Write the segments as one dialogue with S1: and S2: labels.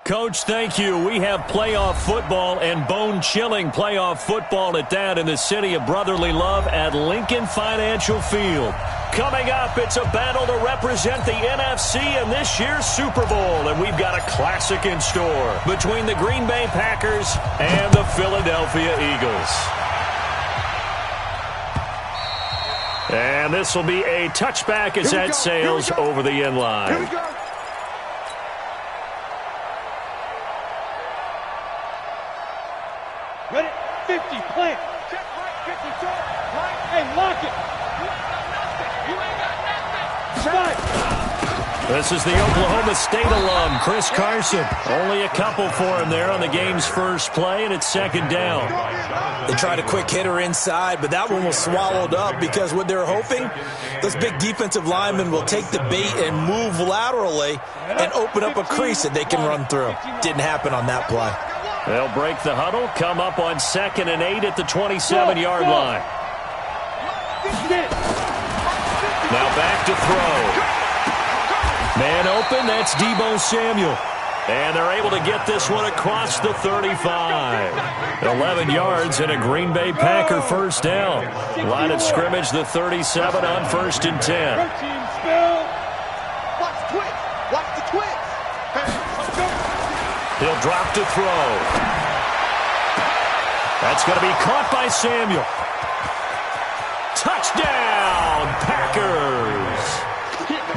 S1: Coach, thank you. We have playoff football and bone-chilling playoff football at that in the city of brotherly love at Lincoln Financial Field. Coming up, it's a battle to represent the NFC in this year's Super Bowl, and we've got a classic in store between the Green Bay Packers and the Philadelphia Eagles. And this will be a touchback as that sails over the end line.
S2: Here we go. Ready? 50, plant. Check right, 50, short. Right. Hey, lock it. You ain't got nothing. Spike.
S1: This is the Oklahoma State alum, Chris Carson. Only a couple for him there on the game's first play, and it's second down.
S3: They tried a quick hitter inside, but that one was swallowed up because what they're hoping, those big defensive linemen will take the bait and move laterally and open up a crease that they can run through. Didn't happen on that play.
S1: They'll break the huddle, come up on 2nd and 8 at the 27-yard line. Now back to throw. Man open, that's Deebo Samuel. And they're able to get this one across the 35. 11 yards and a Green Bay Packer first down. Line of scrimmage, the 37 on 1st and 10.
S2: Watch the twitch. Watch the twitch.
S1: He'll drop to throw. That's going to be caught by Samuel. Touchdown, Packers.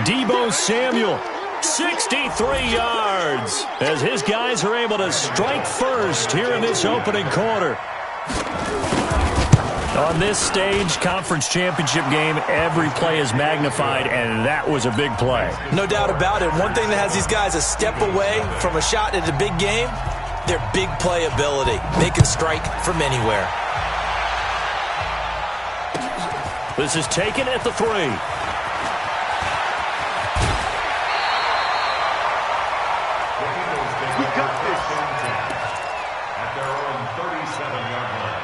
S1: Deebo Samuel, 63 yards, as his guys are able to strike first here in this opening quarter. On this stage, conference championship game, every play is magnified, and that was a big play.
S3: No doubt about it. One thing that has these guys a step away from a shot at a big game, their big play ability. They can strike from anywhere.
S1: This is taken at the 3.
S2: We got this.
S4: At their own 37-yard line.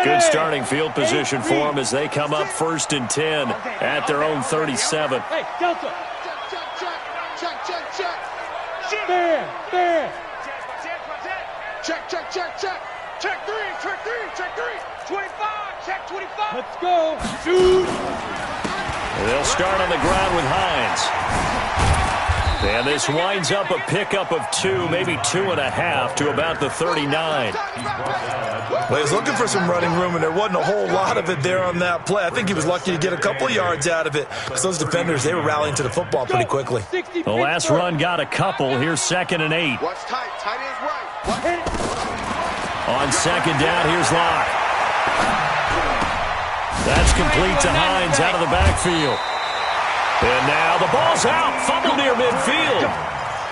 S1: Good starting field position for them as they come up 1st and 10 at their own 37.
S2: Hey, Delta. Check. There. Check 3. 25. Check 25. Let's go. Shoot.
S1: They'll start on the ground with Hines. And this winds up a pickup of 2, maybe 2.5 to about the 39.
S3: Well, he was looking for some running room, and there wasn't a whole lot of it there on that play. I think he was lucky to get a couple of yards out of it because those defenders, they were rallying to the football pretty quickly.
S1: The last run got a couple. Here's 2nd and 8.
S2: Watch tight. Tight end's right.
S1: On 2nd down, here's Locke. That's complete to Hines out of the backfield. And now the ball's out. Fumble near midfield.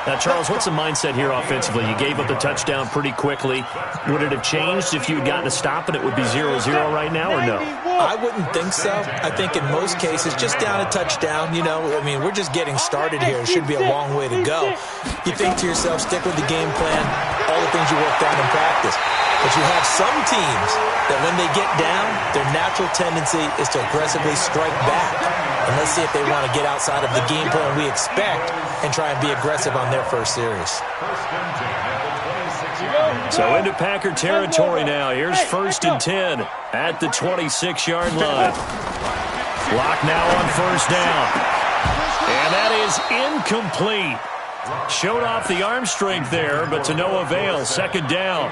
S1: Now, Charles, what's the mindset here offensively? You gave up the touchdown pretty quickly. Would it have changed if you had gotten a stop and it would be 0-0 right now, or no?
S3: I wouldn't think so. I think in most cases, just down a touchdown, you know, I mean, we're just getting started here. It should be a long way to go. You think to yourself, stick with the game plan, all the things you worked on in practice. But you have some teams that when they get down, their natural tendency is to aggressively strike back. And let's see if they want to get outside of the game plan we expect and try and be aggressive on their first series.
S1: So into Packer territory now. Here's 1st and 10 at the 26-yard line. Clock now on 1st down. And that is incomplete. Showed off the arm strength there, but to no avail. 2nd down.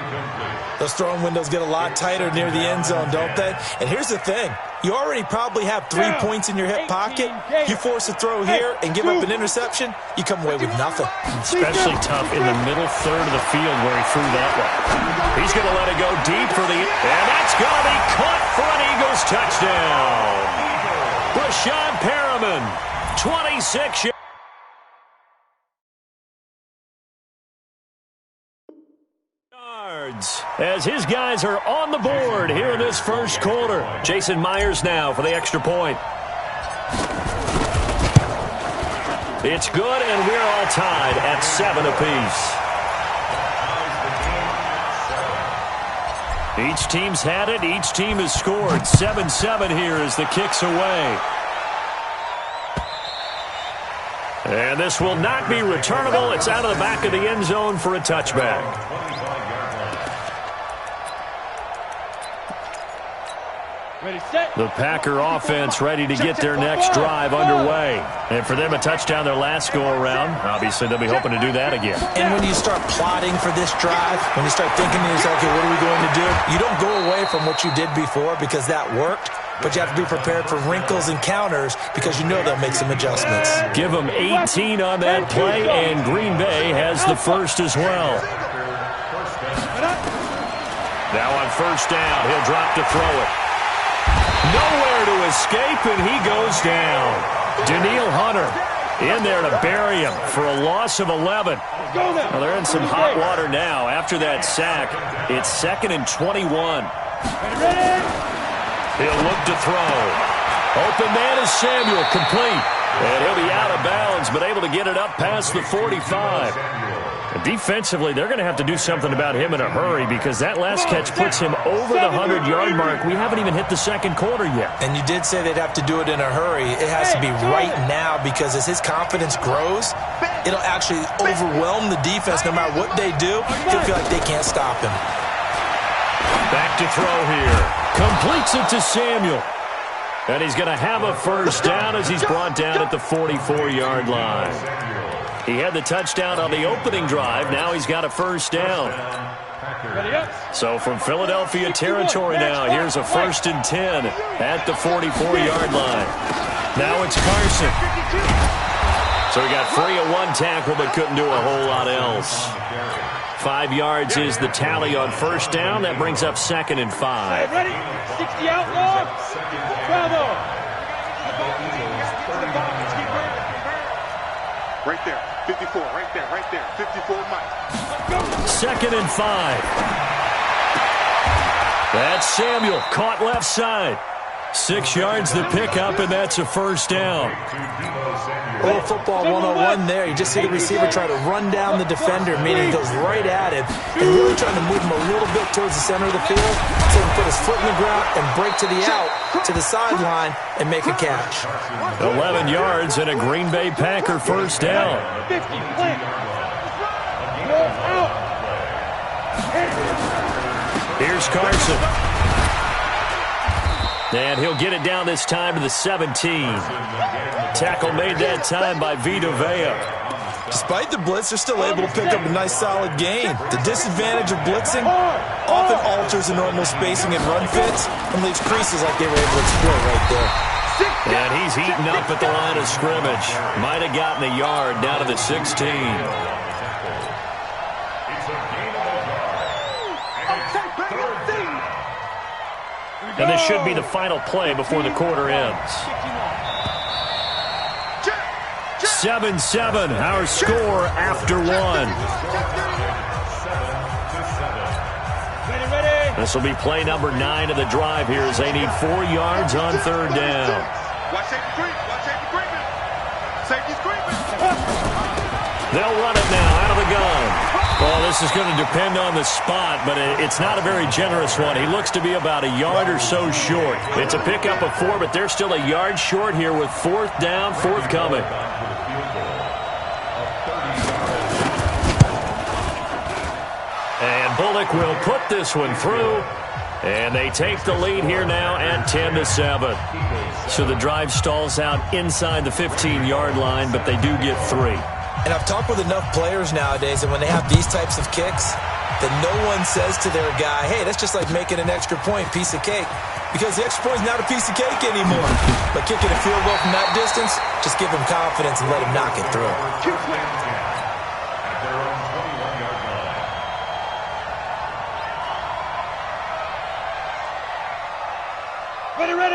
S3: Those throwing windows get a lot tighter near the end zone, don't they? And here's the thing. You already probably have 3 points in your hip pocket. You force a throw here and give up an interception, you come away with nothing.
S1: Especially tough in the middle third of the field where he threw that one. He's going to let it go deep for the... And that's going to be caught for an Eagles touchdown. Brashad Perriman, 26 yards. As his guys are on the board here in this first quarter. Jason Myers now for the extra point. It's good, and we're all tied at 7 apiece. Each team's had it. Each team has scored. 7-7 here as the kick's away. And this will not be returnable. It's out of the back of the end zone for a touchback. The Packer offense ready to get their next drive underway. And for them, a touchdown their last go-around. Obviously, they'll be hoping to do that again.
S3: And when you start plotting for this drive, when you start thinking to yourself, okay, what are we going to do? You don't go away from what you did before because that worked. But you have to be prepared for wrinkles and counters because you know they'll make some adjustments.
S1: Give them 18 on that play, and Green Bay has the first as well. Now on first down, he'll drop to throw it. Nowhere to escape, and he goes down. Danielle Hunter in there to bury him for a loss of 11. Well, they're in some hot water now. After that sack, it's 2nd and 21. He'll look to throw. Open man is Samuel, complete. And he'll be out of bounds, but able to get it up past the 45. And defensively, they're going to have to do something about him in a hurry because that last catch puts him over the 100-yard mark. We haven't even hit the second quarter yet.
S3: And you did say they'd have to do it in a hurry. It has to be right now because as his confidence grows, it'll actually overwhelm the defense. No matter what they do, he'll feel like they can't stop him.
S1: Back to throw here. Completes it to Samuel. And he's going to have a first down as he's brought down at the 44-yard line. He had the touchdown on the opening drive. Now he's got a first down. So from Philadelphia territory now, here's a 1st and 10 at the 44-yard line. Now it's Carson. So he got free of one tackle but couldn't do a whole lot else. 5 yards is the tally on first down. That brings up 2nd and 5.
S2: Ready? 60 outlaw. Bravo.
S5: Right there. 54. Right there. Right there. 54 Mike.
S1: 2nd and 5. That's Samuel. Caught left side. 6 yards the pickup, and that's a first down.
S3: Little football 101 there. You just see the receiver try to run down the defender, meaning he goes right at him and really trying to move him a little bit towards the center of the field so he can put his foot in the ground and break to the out, to the sideline, and make a catch.
S1: 11 yards and a Green Bay Packer first down.
S2: 50, plant. Out.
S1: Here's Carson. And he'll get it down this time to the 17. Tackle made that time by Vita Vea.
S3: Despite the blitz, they're still able to pick up a nice solid gain. The disadvantage of blitzing often alters the normal spacing and run fits and leaves creases like they were able to exploit right there.
S1: And he's heating up at the line of scrimmage. Might have gotten a yard down to the 16. And this should be the final play before the quarter ends. 7-7, our score after one. This will be play number 9 of the drive here as they need 4 yards on third down. They'll run it now out of the gun. Well, this is going to depend on the spot, but it's not a very generous one. He looks to be about a yard or so short. It's a pickup of 4, but they're still a yard short here with 4th down, forthcoming. And Bullock will put this one through, and they take the lead here now at 10-7. So the drive stalls out inside the 15-yard line, but they do get 3.
S3: And I've talked with enough players nowadays, and when they have these types of kicks, that no one says to their guy, hey, that's just like making an extra point, piece of cake. Because the extra point is not a piece of cake anymore. But kicking a field goal from that distance, just give him confidence and let him knock it through.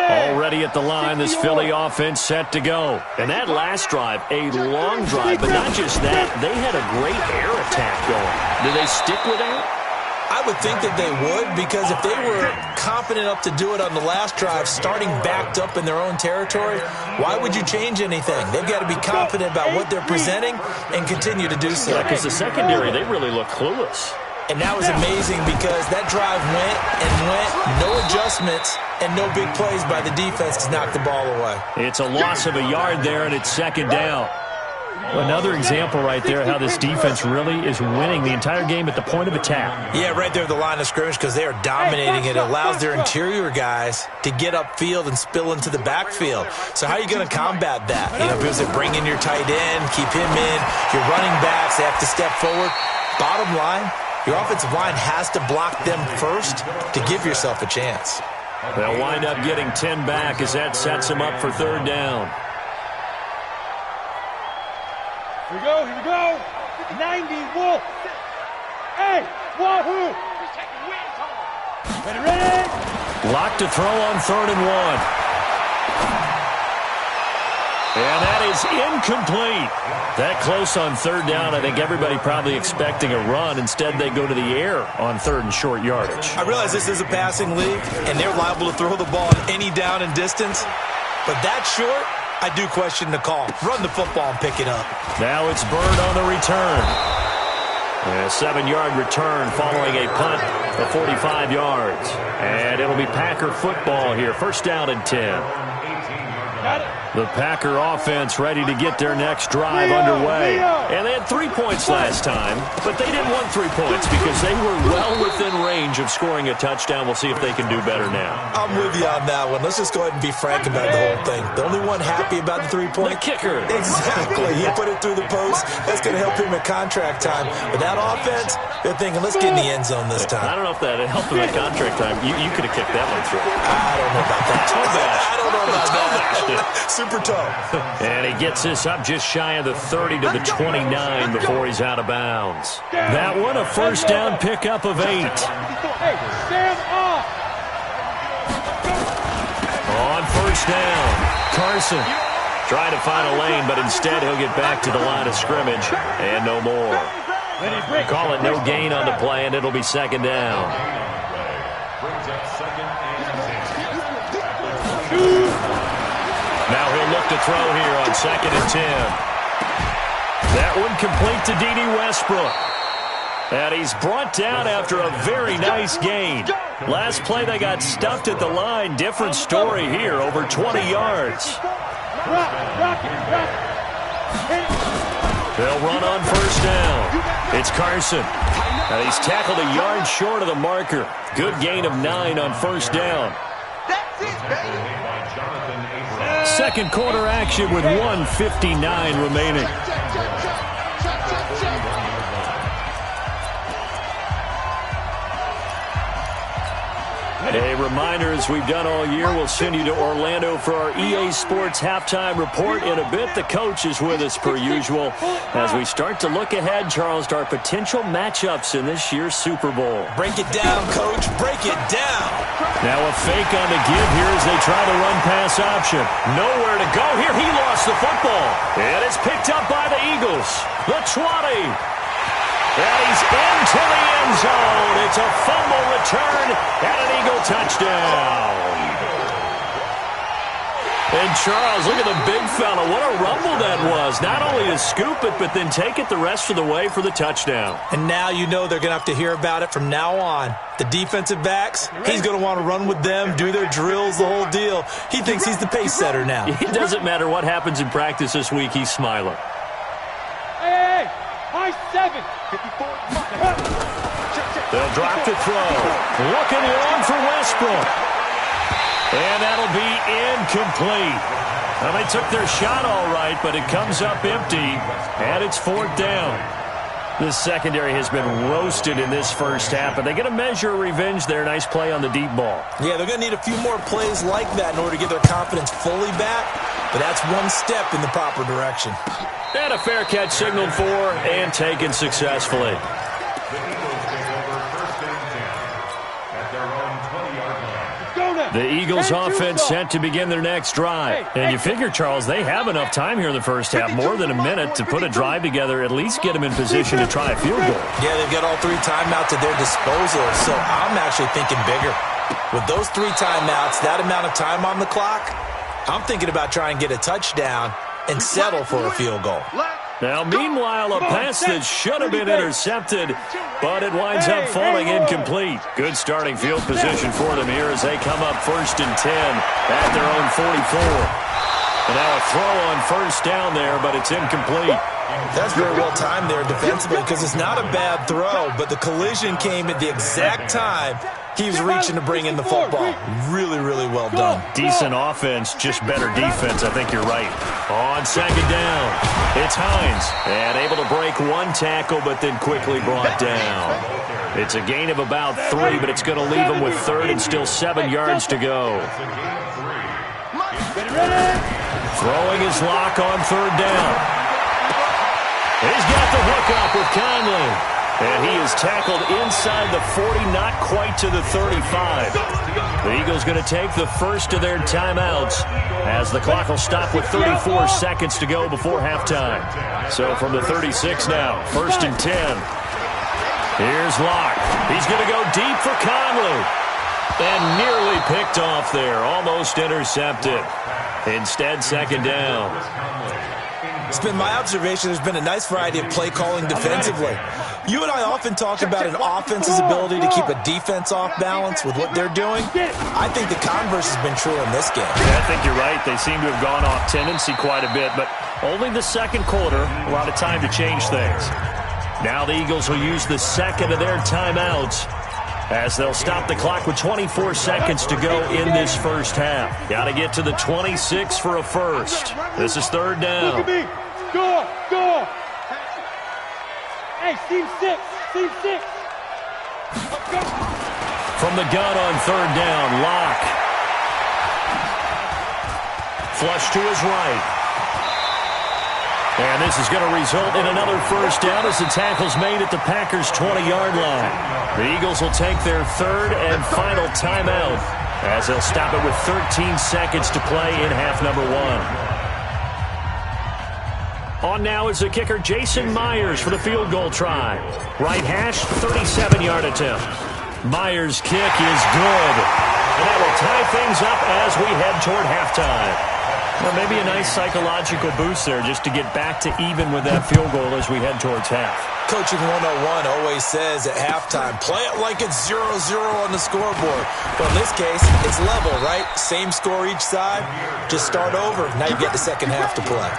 S1: Already at the line, this Philly offense set to go. And that last drive, a long drive, but not just that. They had a great air attack going. Do they stick with that?
S3: I would think that they would, because if they were confident enough to do it on the last drive, starting backed up in their own territory, why would you change anything? They've got to be confident about what they're presenting and continue to do so.
S1: Because the secondary, they really look clueless.
S3: And that was amazing because that drive went and went, no adjustments, and no big plays by the defense to knock the ball away.
S1: It's a loss of a yard there, and it's 2nd down. Another example right there how this defense really is winning the entire game at the point of attack.
S3: Yeah, right there at the line of scrimmage because they are dominating it. It allows their interior guys to get upfield and spill into the backfield. So how are you going to combat that? You know, because they bring in your tight end, keep him in, your running backs, they have to step forward. Bottom line, your offensive line has to block them first to give yourself a chance.
S1: They'll wind up getting 10 back as that sets them up for third down.
S2: Here we go, here we go. 90, Wolf. Hey, Wahoo. Ready, ready.
S1: Locked to throw on 3rd and 1. And that is incomplete. That close on 3rd down. I think everybody probably expecting a run. Instead, they go to the air on 3rd and short yardage.
S3: I realize this is a passing league, and they're liable to throw the ball on any down and distance. But that short, I do question the call. Run the football and pick it up.
S1: Now it's Bird on the return. A 7-yard return following a punt of 45 yards. And it'll be Packer football here. First down and 10.
S2: Got it.
S1: The Packer offense ready to get their next drive underway. And they had 3 points last time, but they didn't want 3 points because they were well within range of scoring a touchdown. We'll see if they can do better now.
S3: I'm with you on that one. Let's just go ahead and be frank about the whole thing. The only one happy about the 3-point?
S1: The kicker.
S3: Exactly. He put it through the post. That's going to help him at contract time. But that offense, they're thinking, let's get in the end zone this time.
S1: I don't know if that helped him at contract time. You could have kicked that one through.
S3: I don't know about that. I don't know about that. Super toe.
S1: And he gets this up just shy of the 30 to the 29 before he's out of bounds. That one, a first down pickup of 8.
S2: Hey, stand off.
S1: On first down, Carson trying to find a lane, but instead he'll get back to the line of scrimmage and no more. Call it no gain on the play, and it'll be 2nd down. Now he'll look to throw here on 2nd and 10. That one complete to D.D. Westbrook. And he's brought down after a very nice gain. Last play they got stuffed at the line. Different story here, over 20 yards. They'll run on first down. It's Carson. And he's tackled a yard short of the marker. Good gain of 9 on first down.
S5: That's it, baby.
S1: Second quarter action with 1:59 remaining. A reminder, as we've done all year, we'll send you to Orlando for our EA Sports halftime report in a bit. The coach is with us per usual as we start to look ahead, Charles, to our potential matchups in this year's Super Bowl.
S3: Break it down, Coach. Break it down.
S1: Now a fake on the give here as they try the run-pass option. Nowhere to go here. He lost the football. And it's picked up by the Eagles. The 20. And he's into the end zone. It's a fumble return and an Eagle touchdown. And Charles, look at the big fella. What a rumble that was. Not only to scoop it, but then take it the rest of the way for the touchdown.
S3: And now you know they're going to have to hear about it from now on. The defensive backs, he's going to want to run with them, do their drills, the whole deal. He thinks he's the pace setter now.
S1: It doesn't matter what happens in practice this week. He's smiling.
S2: Hey, high 7.
S1: They'll drop to throw. Looking long for Westbrook. And that'll be incomplete. Well, they took their shot all right, but it comes up empty, and it's 4th down. This secondary has been roasted in this first half, but they're going to measure revenge there. Nice play on the deep ball.
S3: Yeah, they're going to need a few more plays like that in order to get their confidence fully back, but that's one step in the proper direction.
S1: And a fair catch signaled for and taken successfully. The Eagles offense set to begin their next drive. And you figure, Charles, they have enough time here in the first half, more than a minute, to put a drive together, at least get them in position to try a field goal.
S3: Yeah, they've got all 3 timeouts at their disposal, so I'm actually thinking bigger. With those 3 timeouts, that amount of time on the clock, I'm thinking about trying to get a touchdown and settle for a field goal.
S1: Now, meanwhile, a pass that should have been intercepted, but it winds up falling incomplete. Good starting field position for them here as they come up 1st and 10 at their own 44. And now a throw on first down there, but it's incomplete.
S3: That's very well timed there defensively because it's not a bad throw, but the collision came at the exact time he was reaching to bring in the football. Really, really well done.
S1: Decent offense, just better defense. I think you're right. On second down, it's Hines. And able to break one tackle, but then quickly brought down. It's a gain of about 3, but it's going to leave him with third and still 7 yards to go. Throwing his lock on third down. He's got the hook up with Conley. And he is tackled inside the 40, not quite to the 35. The Eagles going to take the first of their timeouts as the clock will stop with 34 seconds to go before halftime. So from the 36 now, 1st and 10. Here's Locke. He's going to go deep for Conley. And nearly picked off there, almost intercepted. Instead, 2nd down.
S3: It's been my observation there's been a nice variety of play calling defensively. You and I often talk about an offense's ability to keep a defense off balance with what they're doing. I think the converse has been true in this game.
S1: Yeah, I think you're right. They seem to have gone off tendency quite a bit, but only the second quarter, a lot of time to change things. Now the Eagles will use the second of their timeouts as they'll stop the clock with 24 seconds to go in this first half. Got to get to the 26 for a first. This is 3rd down.
S2: Go. Hey, team 6.
S1: From the gun on 3rd down, Locke. Flush to his right. And this is going to result in another first down as the tackle's made at the Packers' 20-yard line. The Eagles will take their 3rd and final timeout as they'll stop it with 13 seconds to play in half number 1. On now is the kicker, Jason Myers, for the field goal try. Right hash, 37-yard attempt. Myers' kick is good. And that will tie things up as we head toward halftime. Well, maybe a nice psychological boost there just to get back to even with that field goal as we head towards half.
S3: Coaching 101 always says at halftime, play it like it's 0-0 on the scoreboard. But in this case, it's level, right? Same score each side. Just start over. Now you get the second half to play.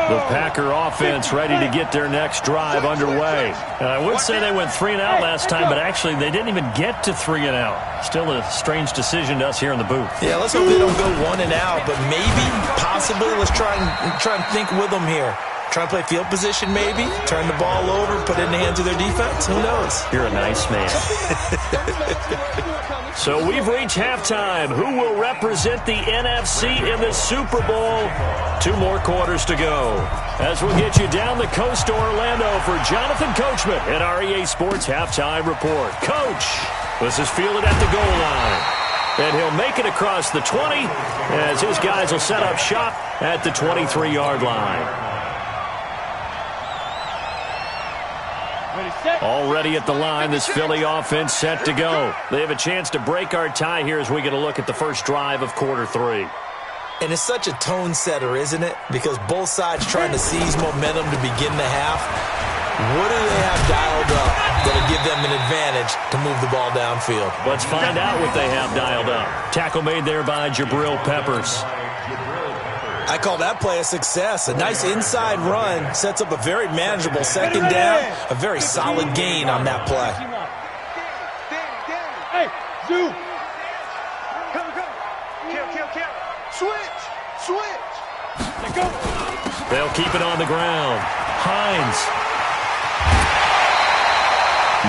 S1: The Packer offense ready to get their next drive underway. And I would say they went 3 and out last time, but actually they didn't even get to 3 and out. Still a strange decision to us here in the booth.
S3: Yeah, let's hope they don't go 1 and out, but maybe, possibly, let's try and think with them here. Try and play field position maybe, turn the ball over, put it in the hands of their defense. Who knows?
S1: You're a nice man. So we've reached halftime. Who will represent the NFC in the Super Bowl? 2 more quarters to go. As we'll get you down the coast to Orlando for Jonathan Coachman at our EA Sports Halftime Report. Coach, this is fielded at the goal line. And he'll make it across the 20 as his guys will set up shop at the 23-yard line. Already at the line, this Philly offense set to go. They have a chance to break our tie here as we get a look at the first drive of quarter 3.
S3: And it's such a tone setter, isn't it? Because both sides trying to seize momentum to begin the half. What do they have dialed up that'll give them an advantage to move the ball downfield?
S1: Let's find out what they have dialed up. Tackle made there by Jabril Peppers.
S3: I call that play a success. A nice inside run sets up a very manageable second down. A very solid gain on that play.
S2: Hey, Zoo.
S5: Kill. Switch.
S2: Let go.
S1: They'll keep it on the ground. Hines.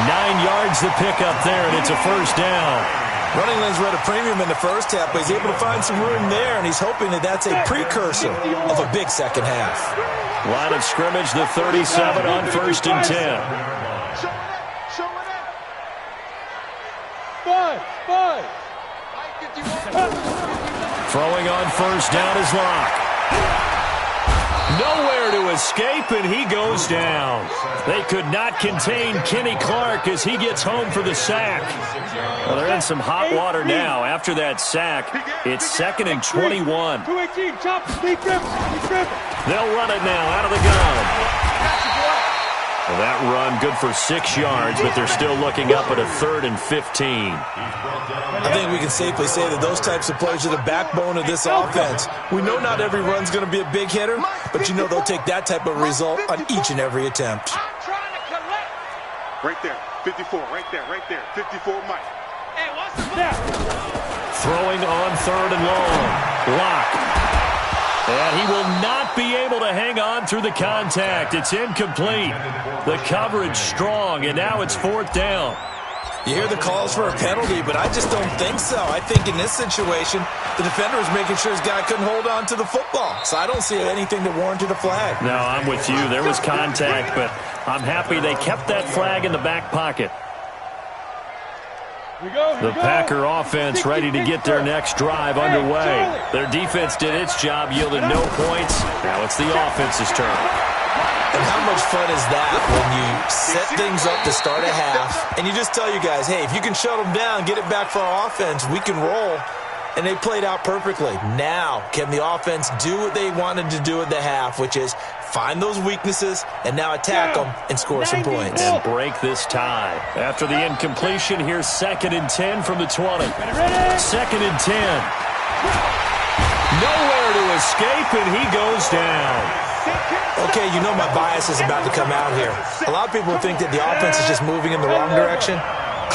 S1: 9 yards to pick up there, and it's a first down.
S3: Running lanes were at a premium in the first half, but he's able to find some room there, and he's hoping that that's a precursor of a big second half.
S1: Line of scrimmage, the 37 on 1st and 10.
S2: Five.
S1: Throwing on first down is Locke. Nowhere to escape, and he goes down. They could not contain Kenny Clark as he gets home for the sack. Well, they're in some hot water now. After that sack, it's 2nd and 21.
S2: 218, chop, deep grip.
S1: They'll run it now out of the gun. Well, that run good for 6 yards, but they're still looking up at a 3rd and 15.
S3: I think we can safely say that those types of plays are the backbone of this offense. We know not every run's going to be a big hitter, but you know they'll take that type of result on each and every attempt.
S5: Right there, 54, right there, 54, Mike.
S2: Hey, what's the snap?
S1: Throwing on 3rd and long. Lock. And he will not be able to hang on through the contact. It's incomplete. The coverage strong, and now it's 4th down.
S3: You hear the calls for a penalty, but I just don't think so. I think in this situation, the defender was making sure his guy couldn't hold on to the football. So I don't see anything that warranted a flag.
S1: No, I'm with you. There was contact, but I'm happy they kept that flag in the back pocket. The Packer offense ready to get their next drive underway. Their defense did its job, yielded no points. Now it's the offense's turn.
S3: And how much fun is that when you set things up to start a half, and you just tell you guys, hey, if you can shut them down, get it back for our offense, we can roll. And they played out perfectly. Now, can the offense do what they wanted to do at the half, which is find those weaknesses and now attack them and score some points.
S1: And break this tie. After the incompletion, here's 2nd and 10 from the 20. 2nd and 10. Nowhere to escape, and he goes down.
S3: Okay, you know my bias is about to come out here. A lot of people think that the offense is just moving in the wrong direction.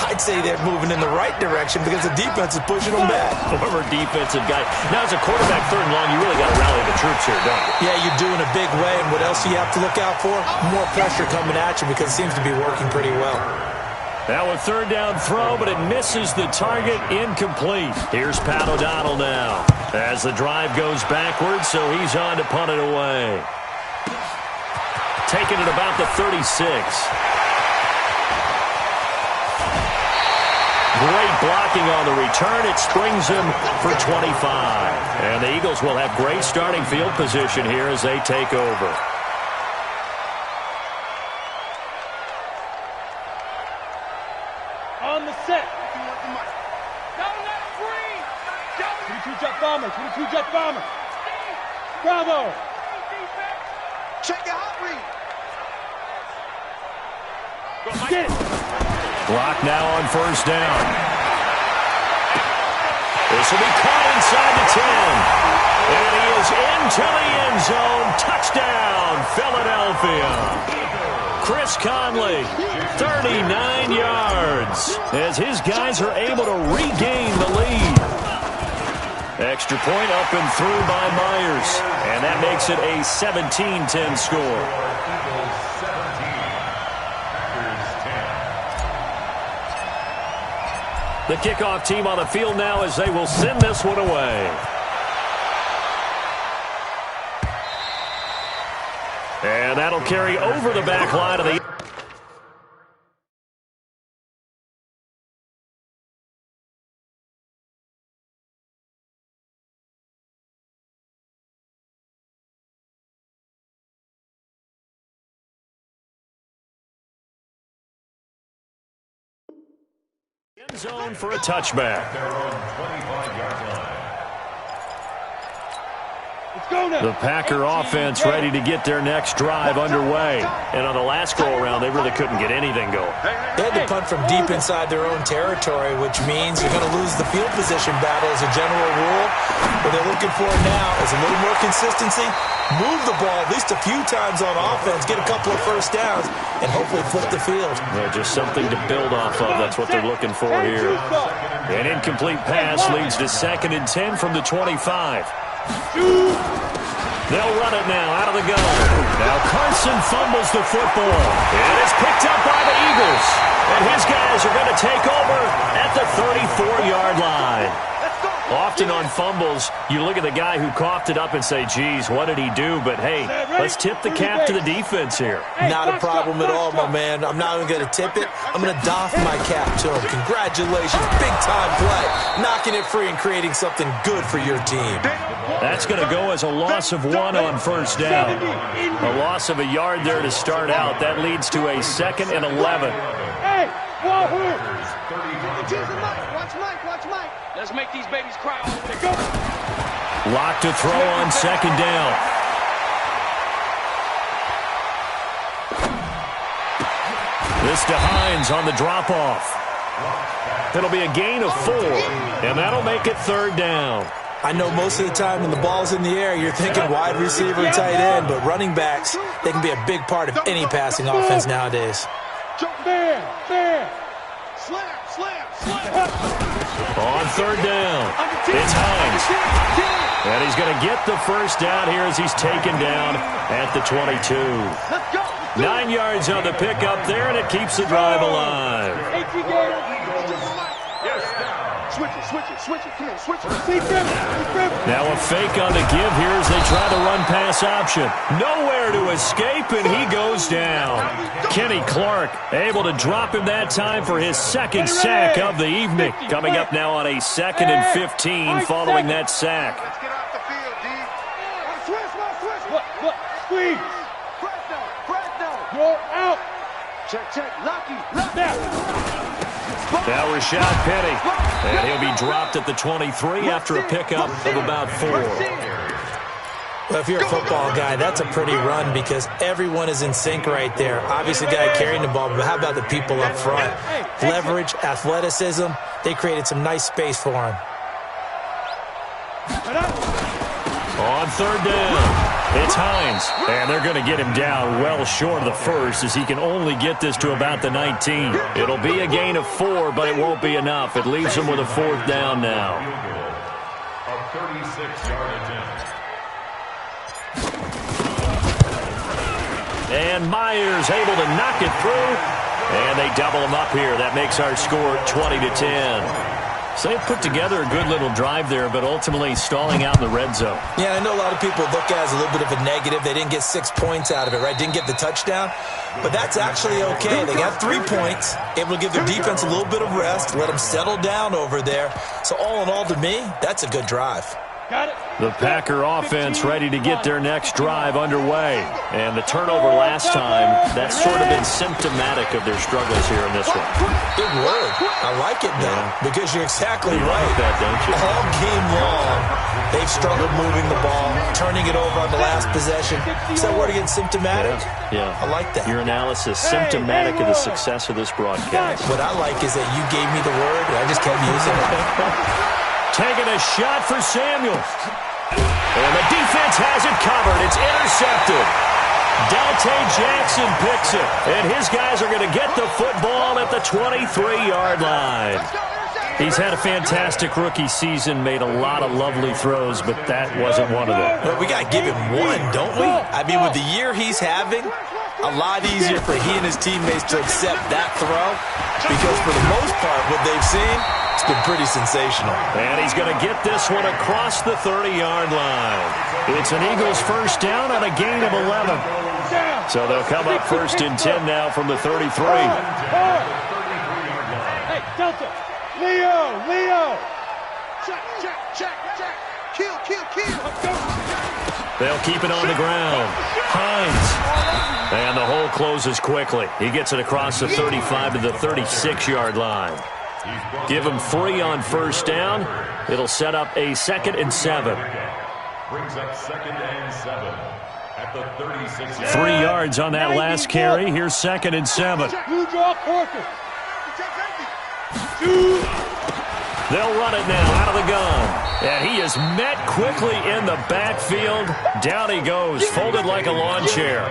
S3: I'd say they're moving in the right direction because the defense is pushing them back.
S1: Former defensive guy. Now, as a quarterback 3rd and long, you really got to rally the troops here, don't you?
S3: Yeah, you do in a big way, and what else do you have to look out for? More pressure coming at you because it seems to be working pretty well.
S1: Now a 3rd down throw, but it misses the target, incomplete. Here's Pat O'Donnell now as the drive goes backwards, so he's on to punt it away. Taking it about the 36. Great blocking on the return. It springs him for 25. And the Eagles will have great starting field position here as they take over.
S2: On the set. Don't let him breathe. 22 jet bomber. 22 jet bomber. Bravo.
S5: Check your hot read.
S2: Get it.
S1: Clock now on 1st down. This will be caught inside the 10. And he is into the end zone. Touchdown, Philadelphia. Chris Conley, 39 yards, as his guys are able to regain the lead. Extra point up and through by Myers. And that makes it a 17-10 score. The kickoff team on the field now as they will send this one away. And that'll carry over the back line of the... end zone for a touchback. The Packer offense ready to get their next drive underway. And on the last go-around, they really couldn't get anything going.
S3: They had to punt from deep inside their own territory, which means you're going to lose the field position battle as a general rule. What they're looking for now is a little more consistency, move the ball at least a few times on offense, get a couple of 1st downs, and hopefully flip the field.
S1: Yeah, just something to build off of. That's what they're looking for here. An incomplete pass leads to 2nd and 10 from the 25. They'll run it now out of the gun. Now Carson fumbles the football. And it's picked up by the Eagles. And his guys are going to take over at the 34-yard line. Often on fumbles, you look at the guy who coughed it up and say, geez, what did he do? But, hey, let's tip the cap to the defense here.
S3: Not a problem at all, my man. I'm not even going to tip it. I'm going to doff my cap to him. Congratulations. Big-time play. Knocking it free and creating something good for your team.
S1: That's going to go as a loss of 1 on 1st down. A loss of a yard there to start out. That leads to a 2nd and 11.
S2: Hey, wahoo!
S6: Watch Mike, watch Mike.
S2: Let's make these babies cry. Go.
S1: Lock to throw on 2nd down. This to Hines on the drop-off. It'll be a gain of 4, and that'll make it 3rd down.
S3: I know most of the time when the ball's in the air, you're thinking wide receiver, tight end, but running backs, they can be a big part of any passing offense nowadays.
S2: Man.
S1: On 3rd down, it's Hines. And he's going to get the first down here as he's taken down at the 22. 9 yards on the pickup there, and it keeps the drive alive.
S5: Switch it. Come on, switch it.
S1: Now a fake on the give here as they try the run-pass option. Nowhere to escape, and he goes down. Kenny Clark able to drop him that time for his 2nd sack of the evening. Coming up now on a 2nd and 15 following that sack.
S5: Let's get off the field, D.
S2: Switch. Look. Squeeze.
S5: Fresno.
S2: You're out.
S5: Check. Lucky.
S1: Now Rashad Penny, and he'll be dropped at the 23 after a pickup of about 4.
S3: Well, if you're a football guy, that's a pretty run because everyone is in sync right there. Obviously, the guy carrying the ball, but how about the people up front? Leverage, athleticism, they created some nice space for him.
S1: On 3rd down, it's Hines, and they're going to get him down well short of the first as he can only get this to about the 19. It'll be a gain of 4, but it won't be enough. It leaves him with a 4th down now.
S4: A 36-yard attempt.
S1: And Myers able to knock it through, and they double him up here. That makes our score 20-10. So they put together a good little drive there, but ultimately stalling out in the red zone.
S3: Yeah, I know a lot of people look at it as a little bit of a negative. They didn't get 6 points out of it, right? Didn't get the touchdown. But that's actually okay. They got 3 points, able to give their defense a little bit of rest, let them settle down over there. So all in all, to me, that's a good drive.
S1: The Packer offense ready to get their next drive underway. And the turnover last time, that's sort of been symptomatic of their struggles here in this one.
S3: Good word. I like it now because you're exactly
S1: You
S3: right.
S1: like that, don't you?
S3: All game long, they've struggled moving the ball, turning it over on the last possession. Is that word again, symptomatic?
S1: Yeah.
S3: I like that.
S1: Your analysis, symptomatic of the success of this broadcast.
S3: What I like is that you gave me the word, and I just kept using it.
S1: Taking a shot for Samuel. And the defense has it covered. It's intercepted. Dante Jackson picks it. And his guys are going to get the football at the 23-yard line. He's had a fantastic rookie season, made a lot of lovely throws, but that wasn't one of them.
S3: Well, we got to give him one, don't we? I mean, with the year he's having, a lot easier for he and his teammates to accept that throw because for the most part, what they've seen, it's been pretty sensational.
S1: And he's going to get this one across the 30-yard line. It's an Eagles first down on a gain of 11. So they'll come up 1st and 10 now from the 33.
S2: Hey, Delta. Leo.
S5: Check. Kill.
S1: They'll keep it on the ground. Hines. And the hole closes quickly. He gets it across the 35 to the 36-yard line. Give him 3 on first down. It'll set up a 2nd and 7.
S4: Brings up 2nd and 7 at the 36.
S1: 3 yards on that last carry. Here's 2nd and 7.
S2: You draw Corker.
S1: They'll run it now out of the gun. And he is met quickly in the backfield. Down he goes, folded like a lawn chair.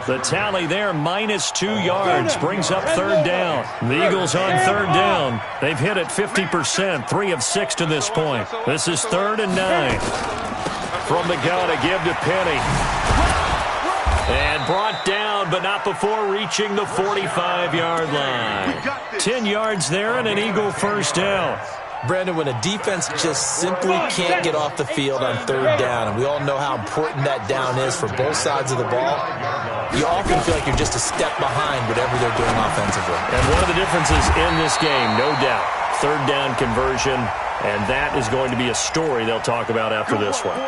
S1: The tally there, -2 yards, brings up 3rd down. The Eagles on 3rd down. They've hit it 50%, 3 of 6 to this point. This is 3rd and 9. From the gun, a give to Penny. And brought down, but not before reaching the 45-yard line. 10 yards there and an Eagle first down.
S3: Brandon, when a defense just simply can't get off the field on 3rd down, and we all know how important that down is for both sides of the ball, you often feel like you're just a step behind whatever they're doing offensively.
S1: And one of the differences in this game, no doubt, 3rd down conversion, and that is going to be a story they'll talk about after this one.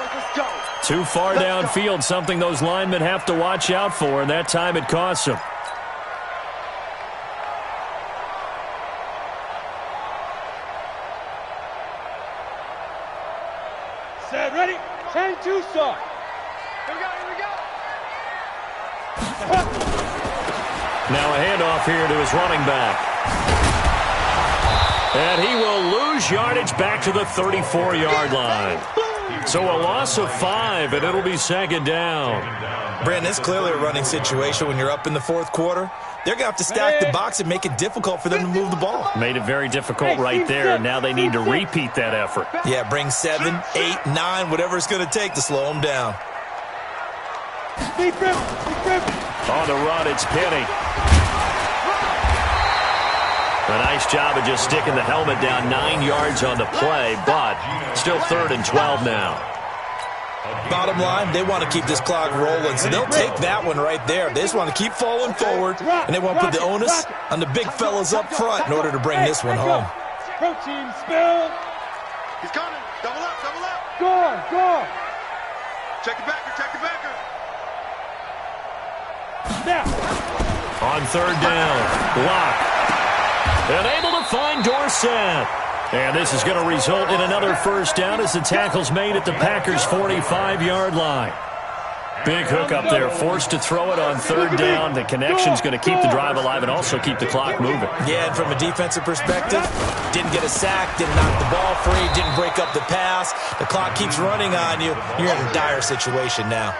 S1: Too far downfield, something those linemen have to watch out for, and that time it costs them.
S2: Set, ready? 10-2 start. Here we go.
S1: Now a handoff handoff here to his running back. And he will lose yardage back to the 34-yard line. So a loss of 5, and it'll be second down.
S3: Brandon, it's clearly a running situation when you're up in the fourth quarter. They're going to have to stack the box and make it difficult for them to move the ball.
S1: Made it very difficult right there. Now they need to repeat that effort.
S3: Yeah, bring 7, 8, 9, whatever it's going to take to slow them down.
S1: On the run, it's Penny. A nice job of just sticking the helmet down 9 yards on the play, but still 3rd and 12 now.
S3: Bottom line, they want to keep this clock rolling, so they'll take that one right there. They just want to keep falling forward, and they want to put the onus on the big fellas up front in order to bring this one home.
S2: Protein spill.
S5: He's coming. Double up, double up.
S2: Go.
S5: Check it backer, check it backer.
S2: Now.
S1: On 3rd down, Locke. And able to find Dorsett. And this is going to result in another first down as the tackle's made at the Packers' 45-yard line. Big hook up there, forced to throw it on 3rd down. The connection's going to keep the drive alive and also keep the clock moving.
S3: Yeah, and from a defensive perspective, didn't get a sack, didn't knock the ball free, didn't break up the pass. The clock keeps running on you. You're in a dire situation now.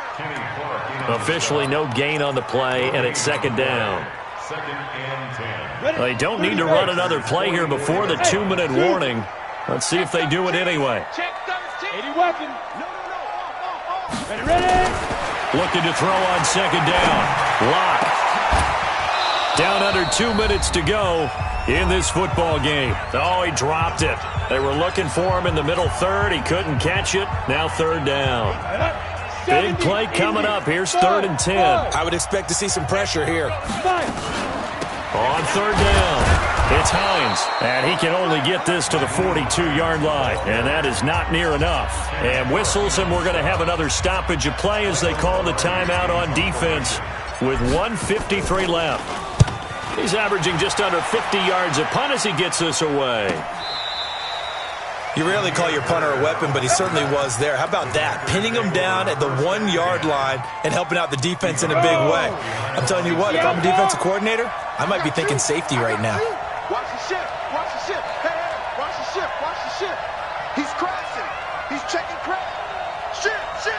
S1: Officially no gain on the play, and it's 2nd down.
S4: 2nd and 10.
S1: They don't need to run another play here before the 2-minute warning. Let's see if they do it anyway.
S2: 80 weapon. Ready.
S1: Looking to throw on 2nd down. Locke. Down under 2 minutes to go in this football game. Oh, he dropped it. They were looking for him in the middle 3rd. He couldn't catch it. Now 3rd down. Big play coming up. Here's 3rd and 10.
S3: I would expect to see some pressure here.
S1: On 3rd down, it's Hines, and he can only get this to the 42-yard line, and that is not near enough. And whistles, and we're going to have another stoppage of play as they call the timeout on defense with 1:53 left. He's averaging just under 50 yards a punt as he gets this away.
S3: You rarely call your punter a weapon, but he certainly was there. How about that? Pinning him down at the 1-yard line and helping out the defense in a big way. I'm telling you what, if I'm a defensive coordinator, I might be thinking safety right now.
S5: Watch the shift. Watch the shift. Hey, watch the shift. Watch the shift. He's crashing. He's checking crash. Shift.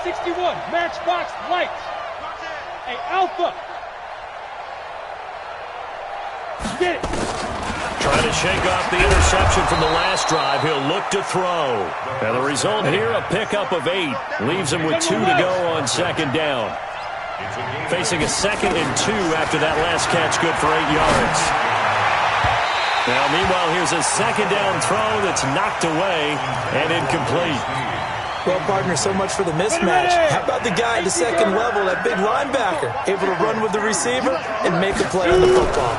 S2: 61, matchbox lights. Hey, Alpha. Get it.
S1: Trying to shake off the interception from the last drive. He'll look to throw. And the result here, a pickup of 8. Leaves him with 2 to go on 2nd down. Facing a 2nd and 2 after that last catch, good for 8 yards. Now, meanwhile, here's a 2nd down throw that's knocked away and incomplete.
S3: Well, partner, so much for the mismatch. How about the guy at the 2nd level, that big linebacker, able to run with the receiver and make a play on the football?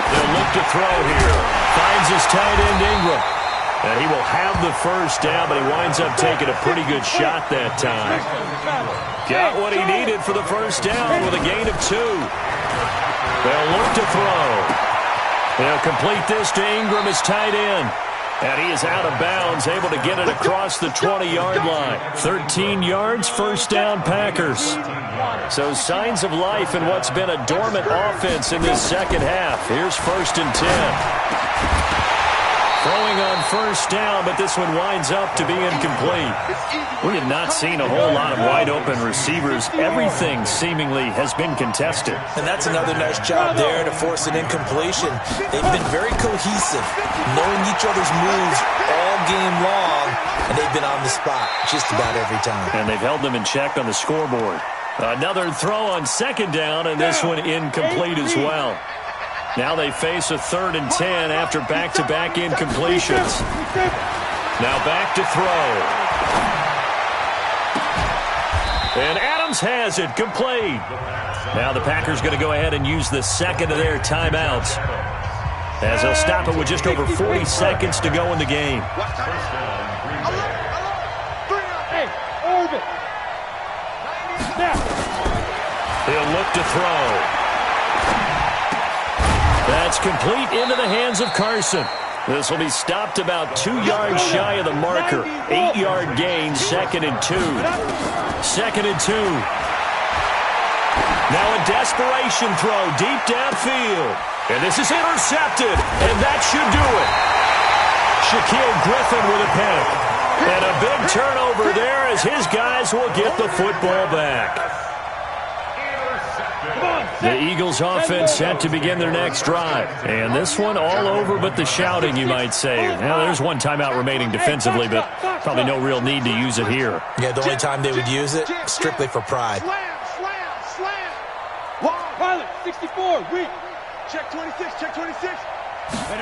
S1: They'll look to throw here. Finds his tight end, Ingram. And he will have the first down, but he winds up taking a pretty good shot that time. Got what he needed for the first down with a gain of 2. They'll look to throw. They'll complete this to Ingram, his tight end. And he is out of bounds, able to get it across the 20-yard line. 13 yards, first down, Packers. So signs of life in what's been a dormant offense in this second half. Here's 1st and 10. Throwing on first down, but this one winds up to be incomplete. We have not seen a whole lot of wide-open receivers. Everything seemingly has been contested.
S3: And that's another nice job there to force an incompletion. They've been very cohesive, knowing each other's moves all game long, and they've been on the spot just about every time.
S1: And they've held them in check on the scoreboard. Another throw on 2nd down, and this one incomplete as well. Now they face a 3rd and 10 after back-to-back incompletions. Now back to throw. And Adams has it complete. Now the Packers going to go ahead and use the 2nd of their timeouts, as they'll stop it with just over 40 seconds to go in the game.
S2: Hey, orbit.
S1: He'll look to throw. That's complete into the hands of Carson. This will be stopped about 2 yards shy of the marker. 8-yard gain, 2nd and 2. 2nd and 2. Now a desperation throw deep downfield. And this is intercepted, and that should do it. Shaquille Griffin with a pick. And a big turnover there as his guys will get the football back. The Eagles offense set to begin their next drive. And this one all over but the shouting, you might say. Now, there's one timeout remaining defensively, but probably no real need to use it here.
S3: Yeah, the only time they would use it, strictly for pride.
S2: Pilot, 64, weak.
S5: Check 26, check 26.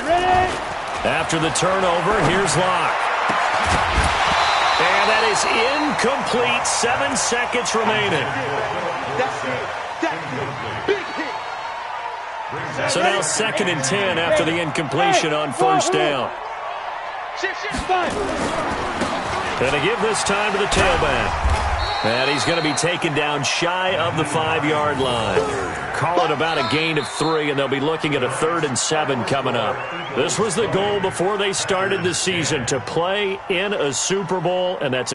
S2: Ready?
S1: After the turnover, here's Locke. And that is incomplete. 7 seconds remaining.
S5: That's it. Big hit.
S1: So now 2nd and 10 after the incompletion on first down. And to give this time to the tailback. And he's going to be taken down shy of the 5-yard line. Call it about a gain of 3, and they'll be looking at a 3rd and 7 coming up. This was the goal before they started the season, to play in a Super Bowl, and that's